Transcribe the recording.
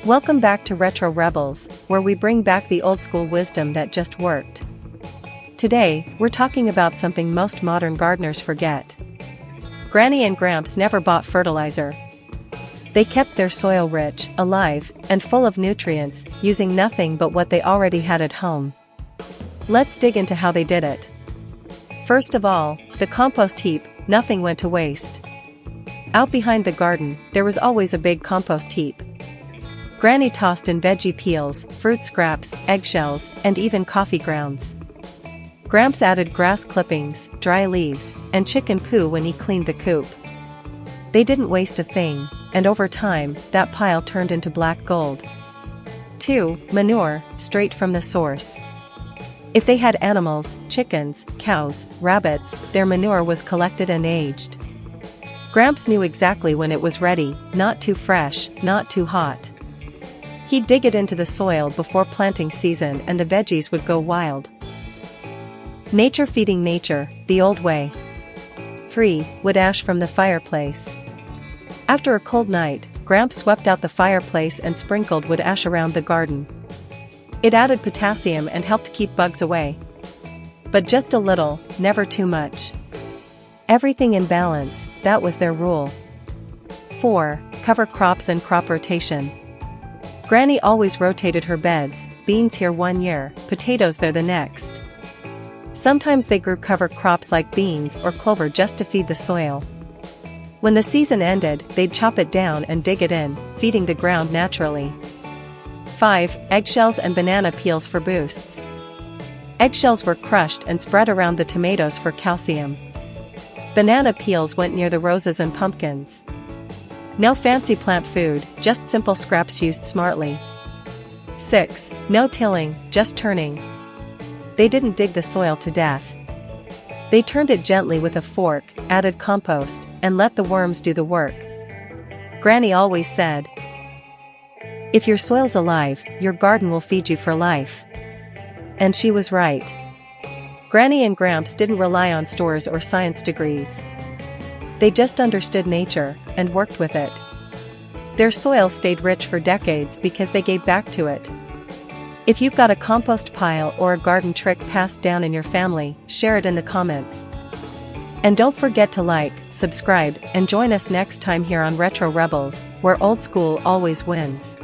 Welcome back to Retro Rebels, where we bring back the old-school wisdom that just worked. Today, we're talking about something most modern gardeners forget. Granny and Gramps never bought fertilizer. They kept their soil rich, alive, and full of nutrients, using nothing but what they already had at home. Let's dig into how they did it. First of all, the compost heap. Nothing went to waste. Out behind the garden, there was always a big compost heap. Granny tossed in veggie peels, fruit scraps, eggshells, and even coffee grounds. Gramps added grass clippings, dry leaves, and chicken poo when he cleaned the coop. They didn't waste a thing, and over time, that pile turned into black gold. 2. Manure, straight from the source. If they had animals, chickens, cows, rabbits, their manure was collected and aged. Gramps knew exactly when it was ready, not too fresh, not too hot. He'd dig it into the soil before planting season and the veggies would go wild. Nature feeding nature, the old way. 3. Wood ash from the fireplace. After a cold night, Gramps swept out the fireplace and sprinkled wood ash around the garden. It added potassium and helped keep bugs away. But just a little, never too much. Everything in balance, that was their rule. 4. Cover crops and crop rotation. Granny always rotated her beds, beans here one year, potatoes there the next. Sometimes they grew cover crops like beans or clover just to feed the soil. When the season ended, they'd chop it down and dig it in, feeding the ground naturally. 5. Eggshells and banana peels for boosts. Eggshells were crushed and spread around the tomatoes for calcium. Banana peels went near the roses and pumpkins. No fancy plant food, just simple scraps used smartly. 6. No tilling, just turning. They didn't dig the soil to death. They turned it gently with a fork, added compost, and let the worms do the work. Granny always said, "If your soil's alive, your garden will feed you for life." And she was right. Granny and Gramps didn't rely on stores or science degrees. They just understood nature and worked with it. Their soil stayed rich for decades because they gave back to it. If you've got a compost pile or a garden trick passed down in your family, share it in the comments. And don't forget to like, subscribe, and join us next time here on Retro Rebels, where old school always wins.